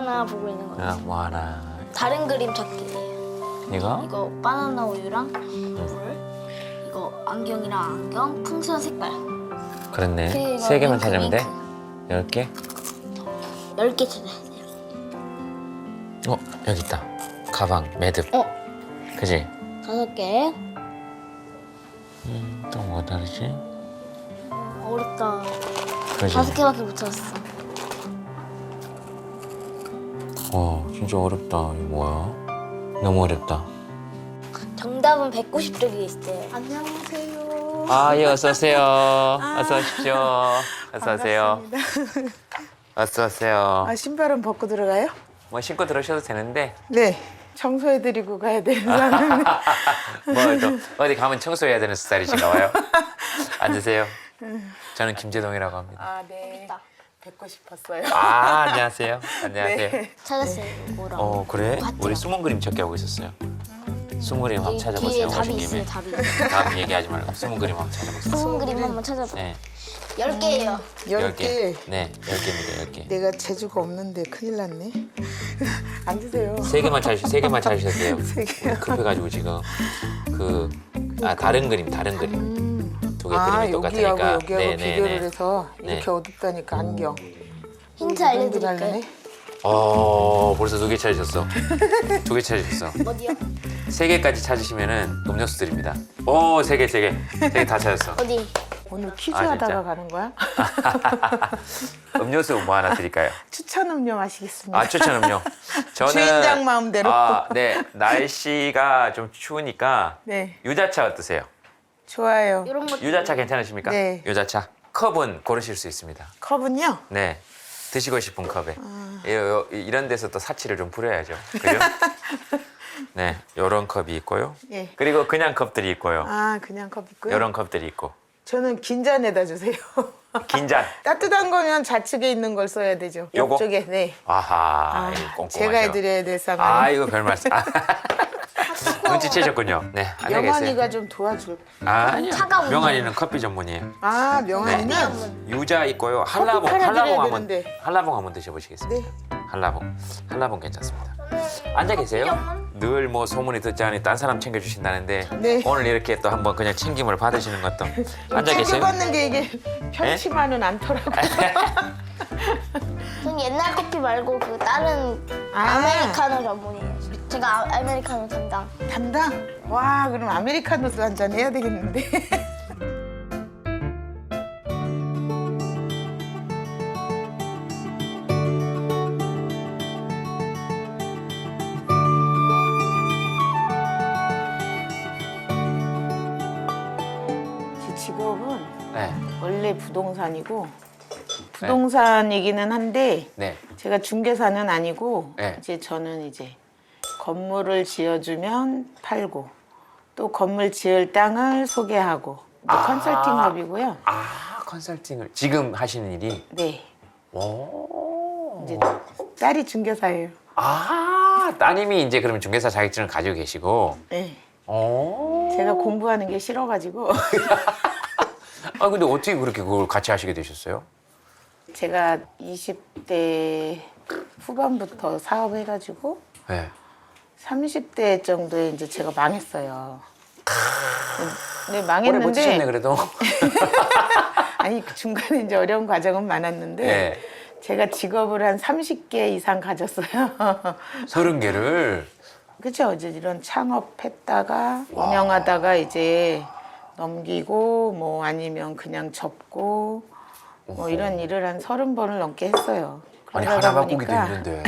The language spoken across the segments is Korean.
하나 보고 있는 거예요. 아, 뭐 하나. 다른 그림 찾기예요. 이거? 이거 바나나 우유랑 물. 이거 안경이랑 안경, 풍선 색깔. 그렇네. 그리고 세 개만 윙크, 찾으면 돼? 윙크. 10개? 10개 찾아야 돼요. 여기 있다. 가방, 매듭. 그지? 5개. 또 뭐가 다르지? 어렵다. 그지? 5개밖에 못 찾았어. 진짜 어렵다. 이거 뭐야? 너무 어렵다. 정답은 190쪽에 있어요. 안녕하세요. 예, 어서 오세요. 어서 오십시오. 어서 오세요. 반갑습니다. 어서 오세요. 신발은 벗고 들어가요? 뭐 신고 들어오셔도 되는데 네. 청소해드리고 가야 되는 사람. 뭐 또 어디 가면 청소해야 되는 스타일이신가 봐요. 앉으세요. 저는 김재동이라고 합니다. 네. 뵙고 싶었어요. 안녕하세요. 안녕하세요. 네. 찾았어요. 이거랑. 그래? 봤죠? 우리 숨은 그림 찾기 하고 있었어요. 숨은 그림 한번 찾아보세요. 뒤에 답이 오신 김에. 있어요. 답이. 다음 얘기하지 말고 숨은 그림 한번 찾아보세요. 숨은 그림 한번 찾아봐. 네, 10개예요. 10개. 네, 10개입니다. 10개. 내가 재주가 없는데 큰일 났네. 앉으세요. 세 개만 찾으셔도 돼요. 세 개요? 급해가지고 지금 다른 그림. 두 개 그림이 똑같으니까. 여기하고 여기하고 네, 비교를 네, 네. 해서 네. 이렇게 어둡다니까 안경. 힌트 이거 알려드릴까요? 다르네. 벌써 2개 찾으셨어. 2개 찾으셨어. 어디요? 3개까지 찾으시면은 음료수 드립니다. 3개. 3개 다 찾았어. 어디? 오늘 퀴즈 진짜? 하다가 가는 거야? 음료수 뭐 하나 드릴까요? 추천 음료 마시겠습니다. 추천 음료. 저는 주인장 마음대로. 네, 날씨가 좀 추우니까 네. 유자차 어떠세요? 좋아요. 이런 거. 유자차 괜찮으십니까? 네. 유자차. 컵은 고르실 수 있습니다. 컵은요? 네. 드시고 싶은 컵에. 아. 이런 데서 또 사치를 좀 부려야죠. 그죠? 네, 요런 컵이 있고요. 예. 그리고 그냥 컵들이 있고요. 그냥 컵 있고요. 요런 컵들이 있고. 저는 긴 잔에다 주세요. 긴잔. 따뜻한 거면 좌측에 있는 걸 써야 되죠. 요거? 옆쪽에. 네. 아하, 이거 꼼꼼하죠. 제가 해드려야 될 상황. 이거 별 말씀. 눈치채셨군요. 네, 안녕히 계세요. 명환이가 좀 도와줄. 아니요. 차가운 명환이는 커피 전문이에요. 명환이는 유자 있고요. 한라봉, 팔아드려야 한번 되는데. 한라봉 한번 드셔보시겠습니다. 네. 한라봉 괜찮습니다. 앉아 계세요. 늘 뭐 소문이 듣자니 딴 사람 챙겨주신다는데 네. 오늘 이렇게 또 한번 그냥 챙김을 받으시는 것도 앉아 계세요. 챙겨받는 게 이게 편치만은 않더라고요. 전 옛날 커피 말고 그 다른 아메리카노 전문이에요. 제가 아메리카노 담당. 담당? 와, 그럼 아메리카노도 한 잔 해야 되겠는데. 제 직업은 네, 원래 부동산이기는 한데 네. 제가 중개사는 아니고 네. 이제 저는 이제 건물을 지어주면 팔고 또 건물 지을 땅을 소개하고 또 컨설팅업이고요. 컨설팅을 지금 하시는 일이. 네, 오. 이제 딸이 중개사예요. 따님이 이제 그러면 중개사 자격증을 가지고 계시고. 네, 오. 제가 공부하는 게 싫어가지고 근데 어떻게 그렇게 그걸 같이 하시게 되셨어요? 제가 20대 후반부터 사업해가지고 네. 30대 정도에 이제 제가 망했어요. 근데 오래 망했는데 버티셨네 그래도. 아니 그 중간에 이제 어려운 과정은 많았는데 네. 제가 직업을 한 30개 이상 가졌어요. 30개를. 그렇죠. 이제 이런 창업했다가 운영하다가 이제 넘기고 뭐 아니면 그냥 접고 뭐 이런 일을 한 30번을 넘게 했어요. 아니 그러다 하나 바꾸기도 보니까 힘든데.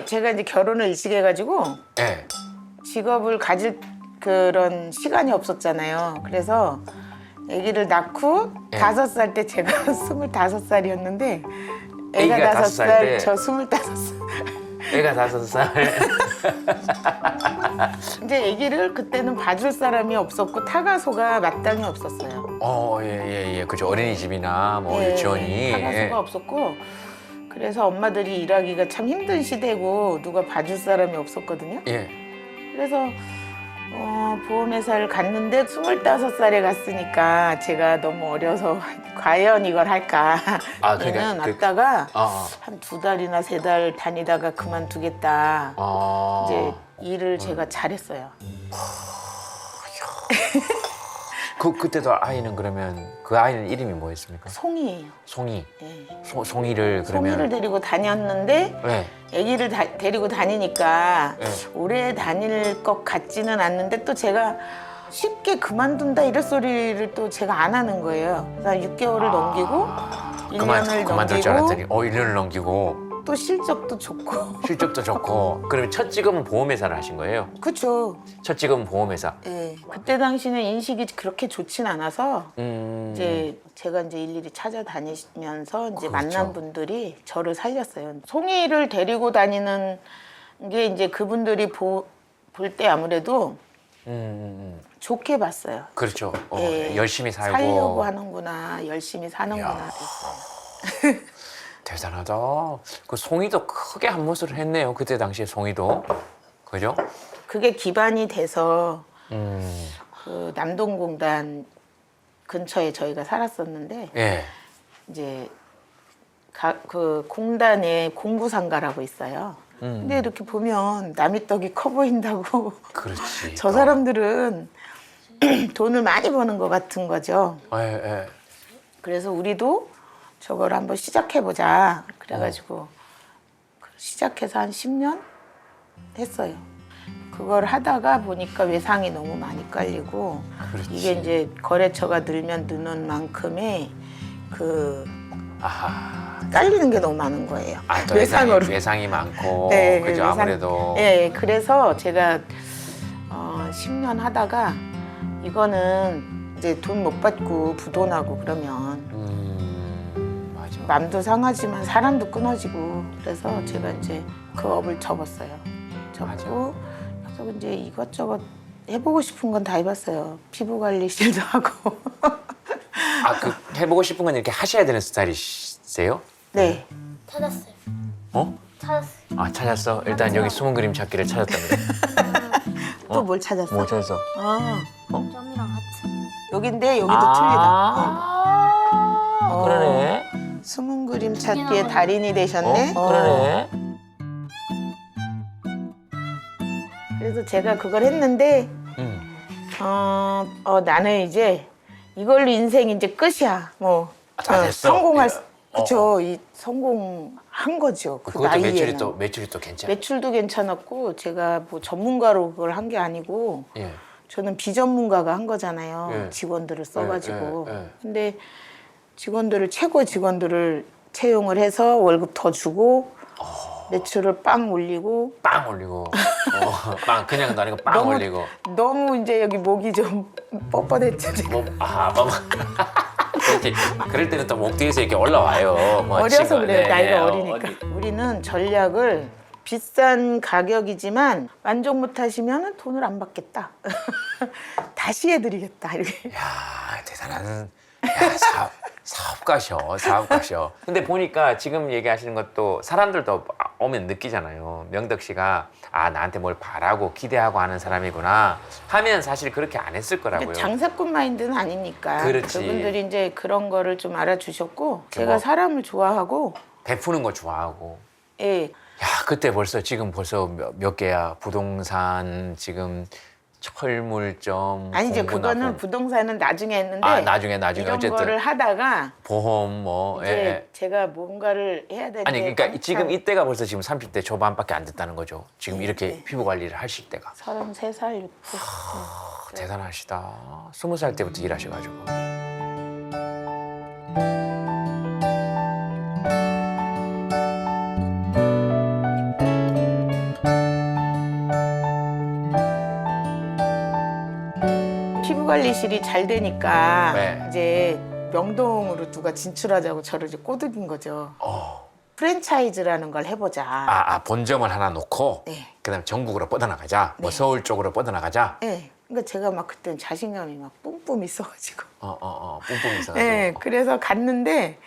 제가 이제 결혼을 일찍 해가지고 네. 직업을 가질 그런 시간이 없었잖아요. 그래서 아기를 낳고 예. 5살 때 제가 25살이었는데 아기가 애가 5살 5살, 때? 저 25살. 애가 5살. 이제 아기를 그때는 봐줄 사람이 없었고 타가소가 마땅히 없었어요. 예. 그죠. 어린이집이나 뭐 예, 유치원이. 타가소가 없었고 그래서 엄마들이 일하기가 참 힘든 시대고 누가 봐줄 사람이 없었거든요. 예. 그래서 보험회사를 갔는데 25살에 갔으니까 제가 너무 어려서 과연 이걸 할까. 아, 그러니까 저는 왔다가 아, 한 2달이나 3달 다니다가 그만두겠다. 아. 이제 일을 제가 잘했어요. 그때도 아이는 그러면 그 아이는 이름이 뭐였습니까? 송이에요. 송이. 네. 송이를 그러면 송이를 데리고 다녔는데 네. 아기를 데리고 다니니까 네. 오래 다닐 것 같지는 않는데 또 제가 쉽게 그만둔다 이런 소리를 또 제가 안 하는 거예요. 그래서 6개월을 넘기고 1년을 그만둘 줄 알았더니 넘기고 1년을 넘기고 또 실적도 좋고 실적도 좋고 그러면 첫 직업은 보험회사를 하신 거예요? 그렇죠. 첫 직업은 보험회사. 예. 그때 당시는 인식이 그렇게 좋진 않아서 이제 제가 이제 일일이 찾아다니면서 이제 그렇죠. 만난 분들이 저를 살렸어요. 송이를 데리고 다니는 게 이제 그분들이 볼 때 아무래도 좋게 봤어요. 그렇죠. 예. 열심히 살고 살려고 하는구나, 열심히 사는구나 이야. 됐어요. 대단하다. 그 송이도 크게 한 못을 했네요. 그때 당시에 송이도 그죠? 그게 기반이 돼서 음. 그 남동공단 근처에 저희가 살았었는데 예. 이제 그 공단에 공부상가라고 있어요. 근데 이렇게 보면 남이 떡이 커 보인다고 그렇지. 저 사람들은 돈을 많이 버는 것 같은 거죠. 예. 그래서 우리도 저걸 한번 시작해보자. 그래가지고 시작해서 한 10년 했어요. 그걸 하다가 보니까 외상이 너무 많이 깔리고 그렇지. 이게 이제 거래처가 늘면 느는 만큼의 그 아하. 깔리는 게 너무 많은 거예요. 또 외상으로. 외상이 많고 네, 그죠? 외상. 아무래도 네, 그래서 제가 10년 하다가 이거는 이제 돈 못 받고 부도나고 그러면 맞아. 맘도 상하지만 사람도 끊어지고 그래서 제가 이제 그 업을 접었어요. 접고 그래서 이제 이것저것 해보고 싶은 건 다 해봤어요. 피부 관리실도 하고. 그 해보고 싶은 건 이렇게 하셔야 되는 스타일이세요? 네. 찾았어요. 어? 찾았어요. 찾았어. 일단 여기 숨은 그림 찾기를 찾았답니다. 또 뭘 찾았어? 뭐 찾았어? 점이랑 하트. 여긴데 여기도 틀리다. 그러네. 숨은 그림 찾기에 달인이 되셨네. 그러네. 그래서 제가 그걸 했는데 나는 이제 이걸로 인생 이제 끝이야. 뭐 다 됐어. 성공할 예. 그쵸. 이 성공한 거죠. 그 그것도 나이에는. 매출이 또 괜찮아. 매출도 괜찮았고 제가 뭐 전문가로 그걸 한 게 아니고 예. 저는 비전문가가 한 거잖아요. 예. 직원들을 써가지고. 예. 근데 최고 직원들을 채용을 해서 월급 더 주고 매출을 빵 올리고 빵 올리고 빵 그냥도 아니고 빵 너무- 올리고 너무 이제 여기 목이 좀 뻣뻣했죠. 그렇지. 그럴 때는 또 목 뒤에서 이렇게 올라와요. 뭐 어려서 지금, 그래요. 나이가 어, 어리니까. 우리는 전략을 비싼 가격이지만 만족 못하시면 돈을 안 받겠다. 다시 해드리겠다. 이렇게. 야 대단한 사업가셔. 근데 보니까 지금 얘기하시는 것도 사람들도 오면 느끼잖아요. 명덕 씨가 나한테 뭘 바라고 기대하고 하는 사람이구나 하면 사실 그렇게 안 했을 거라고요. 장사꾼 마인드는 아니니까. 그렇지. 그분들이 이제 그런 거를 좀 알아주셨고 제가 뭐- 사람을 좋아하고 베푸는 거 좋아하고. 예. 야 그때 지금 벌써 몇 개야 부동산 지금 철물점 아니 이제 공구납품. 그거는 부동산은 나중에 했는데 나중에 이런 어쨌든 거를 하다가 보험 이제 제가 뭔가를 해야 되는데 아니 그러니까 한참 지금 이때가 벌써 지금 30대 초반밖에 안 됐다는 거죠. 지금 이렇게 네. 피부 관리를 하실 때가 33살 이렇게. 대단하시다. 20살 때부터 일하셔가지고. 피부 관리실이 잘 되니까 네. 이제 명동으로 누가 진출하자고 저를 이제 꼬드긴 거죠. 프랜차이즈라는 걸 해보자. 본점을 하나 놓고 네. 그다음 전국으로 뻗어나가자. 뭐 서울 쪽으로 뻗어나가자. 네. 그러니까 제가 막 그때 자신감이 막 뿜뿜 있어가지고. 뿜뿜 있어가지고. 네. 그래서 갔는데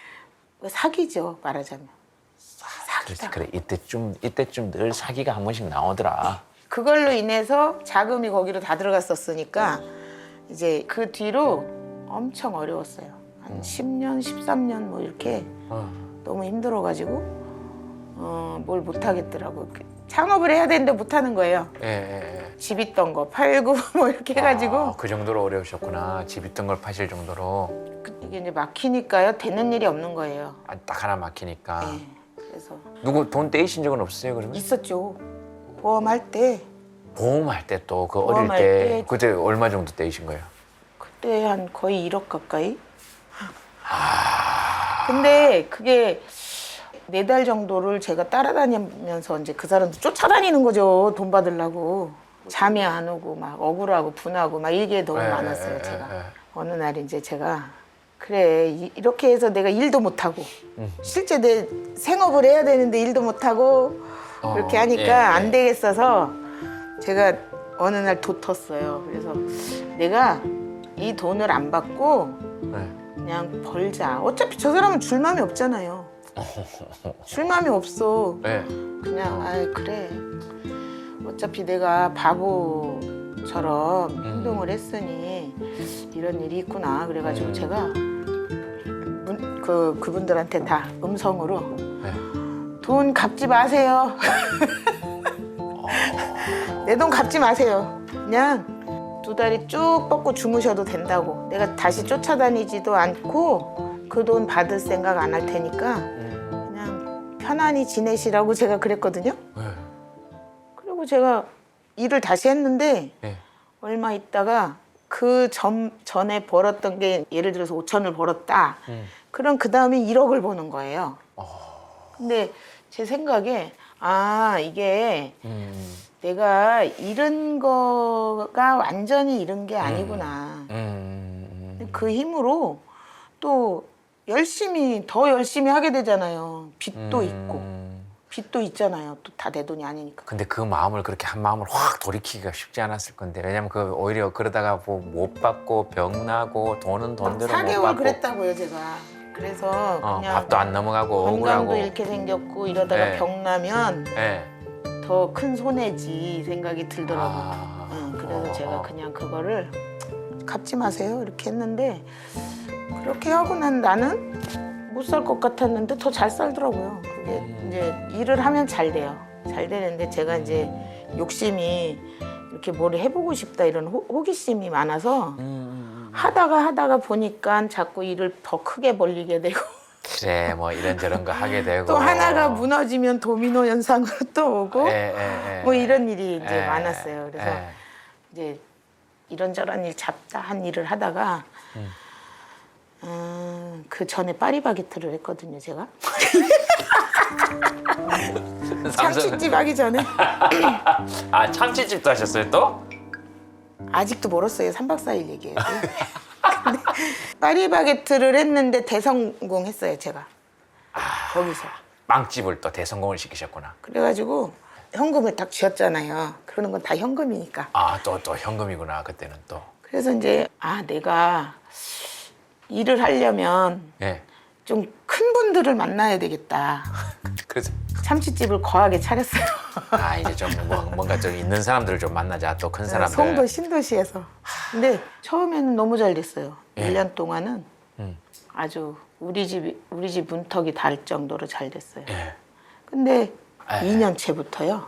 사기죠 말하자면. 사기다. 그래 이때쯤 늘 사기가 한 번씩 나오더라. 그걸로 인해서 자금이 거기로 다 들어갔었으니까 이제 그 뒤로 엄청 어려웠어요. 한 10년, 13년 뭐 이렇게 너무 힘들어가지고 뭘 못하겠더라고. 창업을 해야 되는데 못하는 거예요. 집 있던 거 팔고 뭐 이렇게 해가지고. 그 정도로 어려우셨구나. 집 있던 걸 파실 정도로. 이게 이제 막히니까요. 되는 일이 없는 거예요. 딱 하나 막히니까. 네. 그래서 누구 돈 떼이신 적은 없으세요 그러면? 있었죠. 보험할 때 보험할 때 또 그 어릴 보험할 때 때 그때 얼마 정도 떼이신 거예요? 그때 한 거의 1억 가까이. 근데 그게 4달 정도를 제가 따라다니면서 이제 그 사람들 쫓아다니는 거죠. 돈 받으려고. 잠이 안 오고 막 억울하고 분하고 막 이게 너무 많았어요. 제가. 어느 날 이제 제가 그래 이렇게 해서 내가 일도 못하고 실제 내 생업을 해야 되는데 일도 못하고 그렇게 하니까 안 되겠어서 제가 어느 날 뒀었어요. 그래서 내가 이 돈을 안 받고 그냥 벌자. 어차피 저 사람은 줄 마음이 없잖아요. 줄 마음이 없어. 그냥 아이 그래. 어차피 내가 바보처럼 행동을 했으니 이런 일이 있구나. 그래가지고 제가 그분들한테 다 음성으로 돈 갚지 마세요. 내 돈 갚지 마세요. 그냥 2다리 쭉 뻗고 주무셔도 된다고. 내가 다시 쫓아다니지도 않고 그 돈 받을 생각 안 할 테니까 그냥 편안히 지내시라고 제가 그랬거든요. 그리고 제가 일을 다시 했는데 얼마 있다가 그 전에 벌었던 게 예를 들어서 5천을 벌었다. 그럼 그 다음에 1억을 버는 거예요. 근데 제 생각에 아 이게 내가 잃은 거가 완전히 잃은 게 아니구나. 그 힘으로 또 더 열심히 하게 되잖아요. 빚도 있고 빚도 있잖아요. 또 다 내 돈이 아니니까. 근데 그 마음을 그렇게 한 마음을 확 돌이키기가 쉽지 않았을 건데 왜냐면 그 오히려 그러다가 뭐 못 받고 병 나고 돈은 돈대로 못 4개월 받고 그랬다고요 제가. 그래서 그냥 밥도 안 넘어가고 건강도 억울하고 이렇게 생겼고 이러다가 병 나면 예. 더 큰 손해지 이 생각이 들더라고요. 그래서 제가 그냥 그거를 갚지 마세요 이렇게 했는데 그렇게 하고 난 나는 못 살 것 같았는데 더 잘 살더라고요. 그게 이제 일을 하면 잘 돼요. 잘 되는데 제가 이제 욕심이 이렇게 뭘 해보고 싶다 이런 호기심이 많아서 하다가 보니까 자꾸 일을 더 크게 벌리게 되고 그래 뭐 이런저런 거 하게 되고 또 하나가 무너지면 도미노 현상으로 또 오고 뭐 이런 일이 이제 많았어요. 그래서 이제 이런저런 일 잡다한 일을 하다가 그 전에 파리바게트를 했거든요 제가. 참치집 하기 전에. 아 참치집도 하셨어요 또? 아직도 멀었어요. 3박 4일 얘기해요. 근데 파리바게트를 했는데 대성공했어요 제가. 거기서. 빵집을 또 대성공을 시키셨구나. 그래가지고 현금을 딱 쥐었잖아요. 그러는 건 다 현금이니까. 또 현금이구나 그때는 또. 그래서 이제 내가 일을 하려면 좀 큰 분들을 만나야 되겠다. 그래서 참치집을 거하게 차렸어요. 이제 좀 뭔가 좀 있는 사람들을 좀 만나자 또 큰 사람들. 송도 신도시에서. 근데 처음에는 너무 잘 됐어요. 1년 동안은 아주 우리 집 문턱이 닿을 정도로 잘 됐어요. 근데 2년째부터요.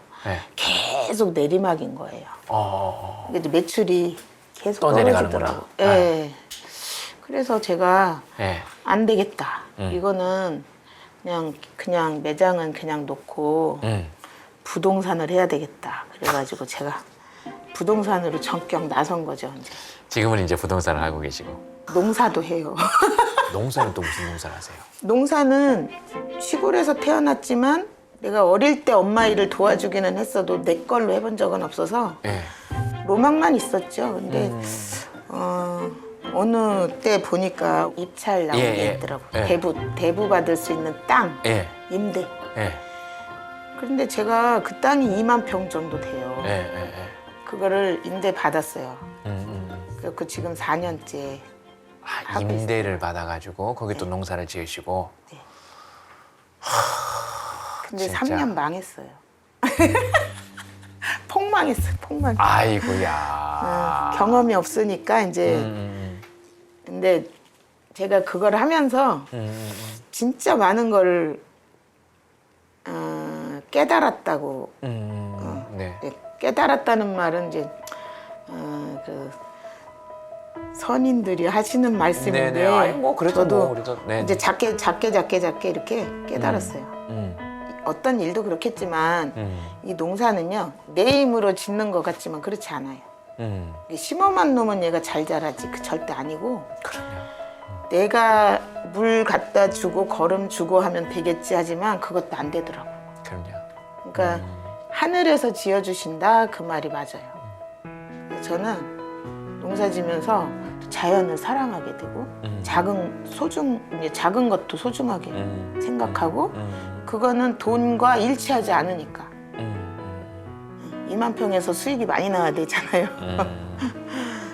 계속 내리막인 거예요. 이제 매출이 계속 또 떨어지더라고요. 그래서 제가 안 되겠다. 이거는 그냥 매장은 그냥 놓고 부동산을 해야 되겠다. 그래가지고 제가 부동산으로 전격 나선 거죠. 이제. 지금은 이제 부동산을 하고 계시고. 농사도 해요. 농사는 또 무슨 농사를 하세요? 농사는 시골에서 태어났지만 내가 어릴 때 엄마 일을 도와주기는 했어도 내 걸로 해본 적은 없어서 로망만 있었죠. 근데 어느 때 보니까 입찰 나온 게 있더라고요. 대부 받을 수 있는 땅, 임대. 그런데 제가 그 땅이 2만 평 정도 돼요. 그거를 임대 받았어요. 그래서 지금 4년째 하고 임대를 있어요. 받아가지고 거기 또 농사를 지으시고. 근데 진짜. 3년 망했어요. 폭망했어요. 폭망. 아이고야. 경험이 없으니까 이제 근데 제가 그걸 하면서 진짜 많은 걸 깨달았다고. 네. 깨달았다는 말은 이제 그 선인들이 하시는 말씀인데 네네. 아니 뭐 그래도 저도 뭐 우리도 네. 이제 작게 이렇게 깨달았어요. 어떤 일도 그렇겠지만 이 농사는요 내 힘으로 짓는 것 같지만 그렇지 않아요. 심험한 놈은 얘가 잘 자라지 그 절대 아니고. 그럼요. 내가 물 갖다 주고 거름 주고 하면 되겠지 하지만 그것도 안 되더라고. 그럼요. 그러니까 하늘에서 지어주신다 그 말이 맞아요. 저는 농사 지면서 자연을 사랑하게 되고 작은 것도 소중하게 생각하고 그거는 돈과 일치하지 않으니까 2만 평에서 수익이 많이 나야 되잖아요.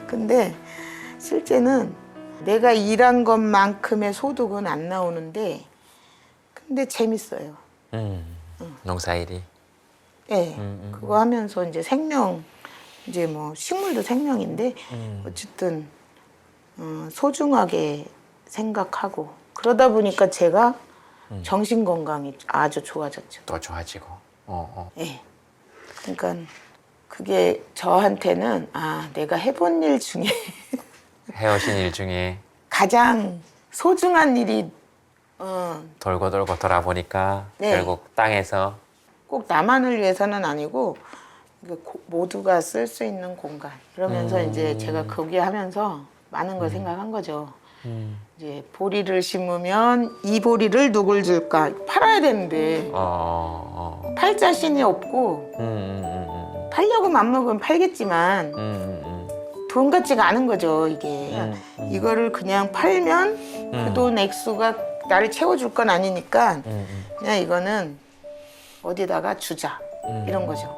근데 실제는 내가 일한 것만큼의 소득은 안 나오는데 근데 재밌어요. 농사일이. 네, 그거 하면서 이제 생명 이제 뭐 식물도 생명인데 어쨌든 소중하게 생각하고 그러다 보니까 제가 정신 건강이 아주 좋아졌죠. 또 좋아지고. 네. 그러니까 그게 저한테는 내가 해본 일 중에 해오신 일 중에 가장 소중한 일이 돌고 돌고 돌아보니까 네. 결국 땅에서 꼭 나만을 위해서는 아니고 모두가 쓸 수 있는 공간 이러면서 이제 제가 거기 하면서 많은 걸 생각한 거죠. 이제 보리를 심으면 이 보리를 누굴 줄까 팔아야 되는데 팔 자신이 없고 팔려고 맘먹으면 팔겠지만 돈 같지가 않은 거죠 이게. 이거를 그냥 팔면 그 돈 액수가 나를 채워줄 건 아니니까 그냥 이거는 어디다가 주자 이런 거죠.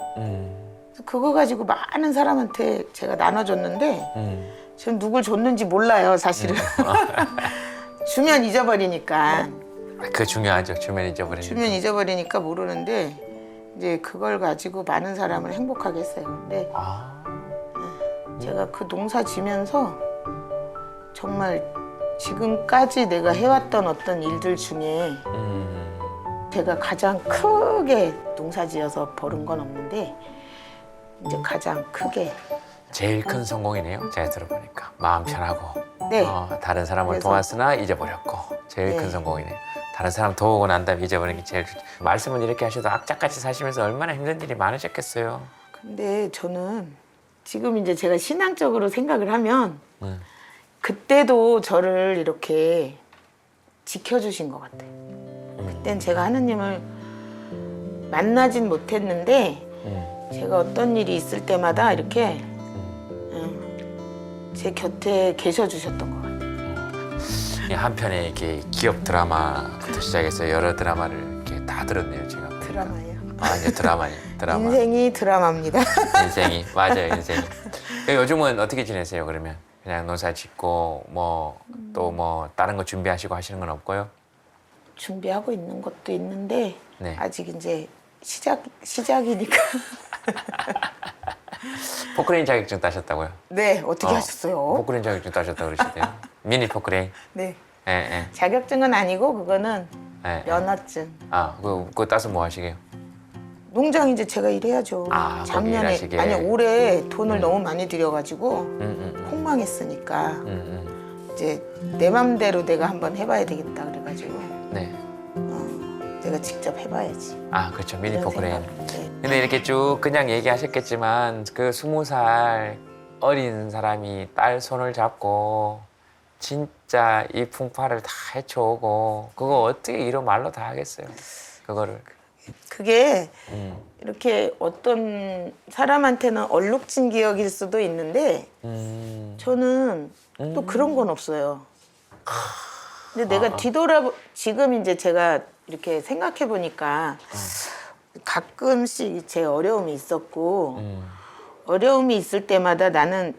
그거 가지고 많은 사람한테 제가 나눠줬는데 지금 누굴 줬는지 몰라요 사실은. 주면 잊어버리니까. 그 중요하죠. 주면 잊어버리니까 모르는데 이제 그걸 가지고 많은 사람을 행복하게 했어요. 근데 제가 그 농사 지면서 정말 지금까지 내가 해왔던 어떤 일들 중에 제가 가장 크게 농사 지어서 벌은 건 없는데 이제 가장 크게 제일 큰 성공이네요. 제가 들어보니까 마음 편하고 네. 다른 사람을 그래서- 도왔으나 잊어버렸고 제일 네. 큰 성공이네요. 다른 사람 도우고 난 다음에 잊어버리는 게 제일 말씀은 이렇게 하셔도 악착같이 사시면서 얼마나 힘든 일이 많으셨겠어요. 근데 저는 지금 이제 제가 신앙적으로 생각을 하면 네. 그때도 저를 이렇게 지켜주신 것 같아요. 그땐 제가 하느님을 만나진 못했는데 제가 어떤 일이 있을 때마다 이렇게 제 곁에 계셔 주셨던 것 같아요. 이 한편에 이렇게 기업 드라마부터 시작해서 여러 드라마를 이렇게 다 들었네요. 제가 보니까. 드라마예요. 아니요 드라마요. 드라마. 인생이 드라마입니다. 인생이 맞아요 인생이. 요즘은 어떻게 지내세요 그러면? 그냥 농사 짓고 뭐 또 뭐 다른 거 준비하시고 하시는 건 없고요? 준비하고 있는 것도 있는데 네. 아직 이제 시작이니까. 포크레인 자격증 따셨다고요? 네, 어떻게 하셨어요? 포크레인 자격증 따셨다고 그러시대요. 미니 포크레인. 네, 예. 자격증은 아니고 그거는 예. 면허증. 그거 따서 뭐 하시게요? 농장 이제 제가 일해야죠. 거기 작년에 일하시게. 아니 올해 돈을 너무 많이 들여가지고 음. 폭망했으니까 이제 내 맘대로 내가 한번 해봐야 되겠다 그래가지고 네. 내가 직접 해봐야지. 그렇죠. 미니 이런 포크레인. 생각. 네. 근데 이렇게 쭉 그냥 얘기하셨겠지만 그 20살 어린 사람이 딸 손을 잡고 진짜 이 풍파를 다 헤쳐오고 그거 어떻게 이런 말로 다 하겠어요. 그거를. 그게 이렇게 어떤 사람한테는 얼룩진 기억일 수도 있는데 저는 또 그런 건 없어요. 근데 내가 지금 이제 제가 이렇게 생각해 보니까 가끔씩 제 어려움이 있었고 어려움이 있을 때마다 나는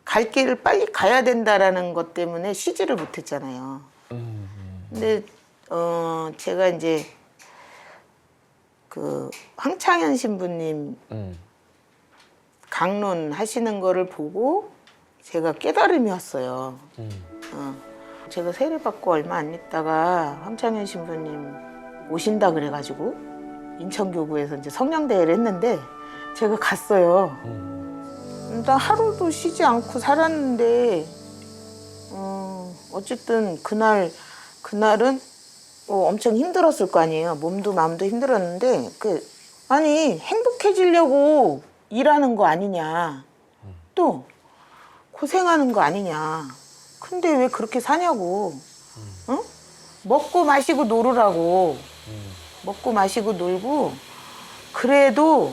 갈 길을 빨리 가야 된다라는 것 때문에 쉬지를 못했잖아요. 근데 제가 이제 그 황창현 신부님 방문하시는 거를 보고 제가 깨달음이 왔어요. 제가 세례받고 얼마 안 있다가 황창현 신부님 오신다 그래가지고 인천교구에서 이제 성령대회를 했는데 제가 갔어요. 나 하루도 쉬지 않고 살았는데 어쨌든 그날은 엄청 힘들었을 거 아니에요. 몸도 마음도 힘들었는데 아니 행복해지려고 일하는 거 아니냐, 또 고생하는 거 아니냐. 근데 왜 그렇게 사냐고. 응? 먹고 마시고 놀으라고. 먹고 마시고 놀고 그래도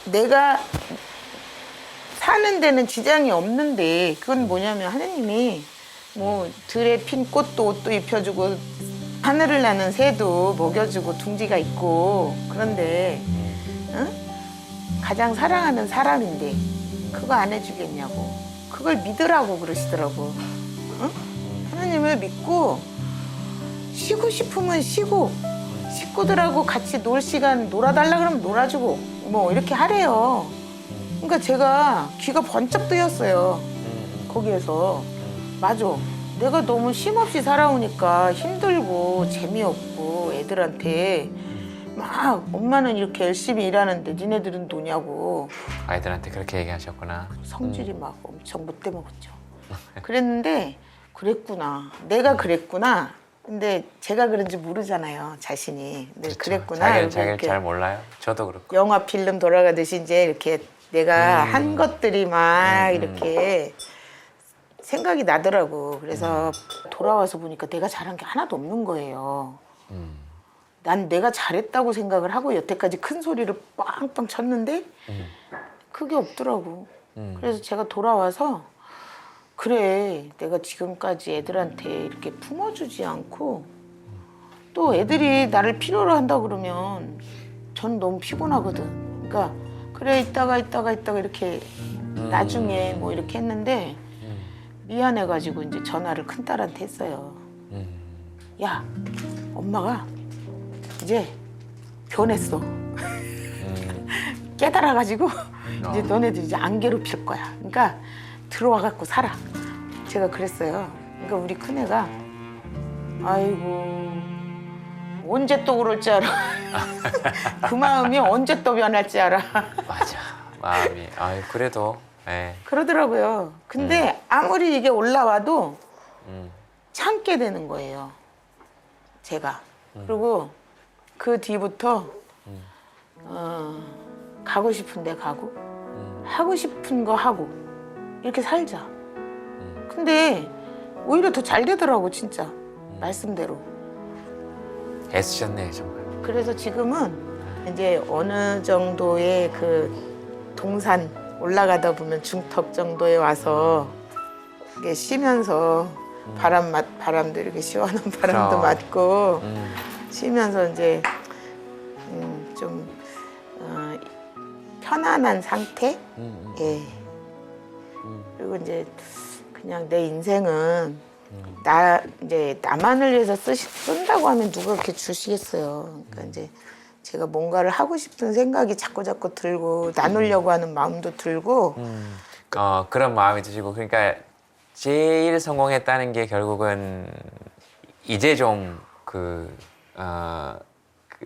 내가 사는 데는 지장이 없는데 그건 뭐냐면 하느님이 뭐 들에 핀 꽃도 옷도 입혀주고 하늘을 나는 새도 먹여주고 둥지가 있고 그런데 응? 가장 사랑하는 사람인데 그거 안 해주겠냐고. 그걸 믿으라고 그러시더라고. 응? 하느님을 믿고 쉬고 싶으면 쉬고 식구들하고 같이 놀 시간 놀아달라 그러면 놀아주고 뭐 이렇게 하래요. 그러니까 제가 귀가 번쩍 뜨였어요. 거기에서. 맞아. 내가 너무 쉼없이 살아오니까 힘들고 재미없고 애들한테 막 엄마는 이렇게 열심히 일하는데 니네들은 노냐고. 아이들한테 그렇게 얘기하셨구나. 성질이 막 엄청 못돼 먹었죠. 그랬는데 그랬구나. 내가 그랬구나. 근데 제가 그런지 모르잖아요, 자신이. 근데 그렇죠. 그랬구나. 자기를 잘 몰라요. 저도 그렇고. 영화 필름 돌아가듯이 이제 이렇게 내가 한 것들이 막 이렇게 생각이 나더라고. 그래서 돌아와서 보니까 내가 잘한 게 하나도 없는 거예요. 난 내가 잘했다고 생각을 하고 여태까지 큰 소리를 빵빵 쳤는데 그게 없더라고. 그래서 제가 돌아와서 그래, 내가 지금까지 애들한테 이렇게 품어주지 않고 또 애들이 나를 필요로 한다 그러면 전 너무 피곤하거든. 그러니까 그래 있다가 이렇게 나중에 뭐 이렇게 했는데 미안해가지고 이제 전화를 큰딸한테 했어요. 야, 엄마가 이제 변했어. 깨달아가지고 이제 너네들 이제 안 괴롭힐 거야. 그러니까 들어와갖고 살아. 제가 그랬어요. 그러니까 우리 큰애가 아이고 언제 또 그럴 줄 알아. 그 마음이 언제 또 변할지 알아. 맞아. 마음이. 아유 그래도. 예. 그러더라고요. 근데 아무리 이게 올라와도 참게 되는 거예요. 제가. 그리고 그 뒤부터 가고 싶은 데 가고 하고 싶은 거 하고 이렇게 살자. 근데 오히려 더 잘 되더라고 진짜. 말씀대로. 애쓰셨네 정말. 그래서 지금은 이제 어느 정도의 그 동산 올라가다 보면 중턱 정도에 와서 이게 쉬면서 바람도 이렇게 시원한 바람도 그럼. 맞고 쉬면서 이제 좀 편안한 상태. 예. 그리고 이제 그냥 내 인생은 이제 나만을 위해서 쓴다고 하면 누가 그렇게 주시겠어요. 그러니까 이제 제가 뭔가를 하고 싶은 생각이 자꾸 들고 나누려고 하는 마음도 들고 그런 마음이 드시고 그러니까 제일 성공했다는 게 결국은 이제 좀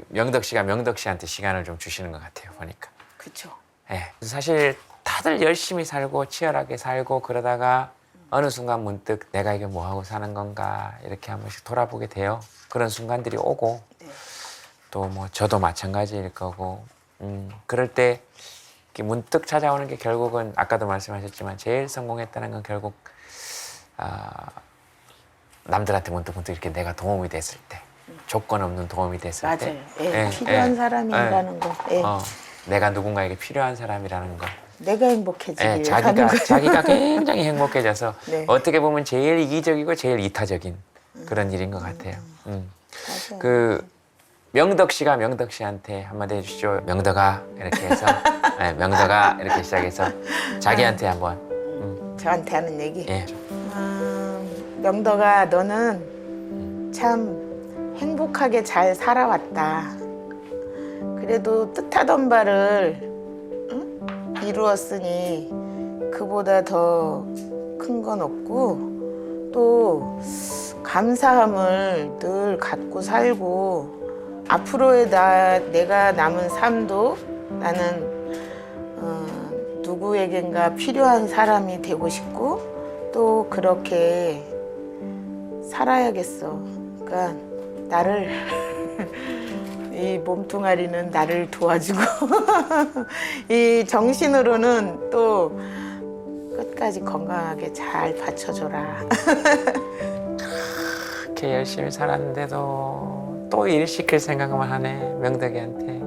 명덕 씨가 명덕 씨한테 시간을 좀 주시는 것 같아요 보니까. 그렇죠. 예. 사실 다들 열심히 살고 치열하게 살고 그러다가 어느 순간 문득 내가 이게 뭐 하고 사는 건가 이렇게 한 번씩 돌아보게 돼요. 그런 순간들이 오고 네. 또 뭐 저도 마찬가지일 거고 그럴 때 이렇게 문득 찾아오는 게 결국은 아까도 말씀하셨지만 제일 성공했다는 건 결국 남들한테 문득 이렇게 내가 도움이 됐을 때 조건 없는 도움이 됐을 맞아요. 때 예, 필요한 사람이라는 거. 예. 내가 누군가에게 필요한 사람이라는 거. 내가 행복해지기 예, 위해서 하는 거. 자기가 굉장히 행복해져서 네. 어떻게 보면 제일 이기적이고 제일 이타적인 그런 일인 것 같아요. 맞아요. 그 명덕 씨가 명덕 씨한테 한마디 해주시죠. 명덕아 이렇게 해서 네, 명덕아 이렇게 시작해서 자기한테 한번. 저한테 하는 얘기. 예. 명덕아, 너는 참 행복하게 잘 살아왔다. 그래도 뜻하던 바를 이루었으니 그보다 더 큰 건 없고 또 감사함을 늘 갖고 살고 앞으로의 내가 남은 삶도 나는 누구에겐가 필요한 사람이 되고 싶고 또 그렇게 살아야겠어. 그러니까 나를 이 몸뚱아리는 나를 도와주고 이 정신으로는 또 끝까지 건강하게 잘 받쳐줘라. 그렇게 열심히 살았는데도 또 일 시킬 생각만 하네 명덕이한테.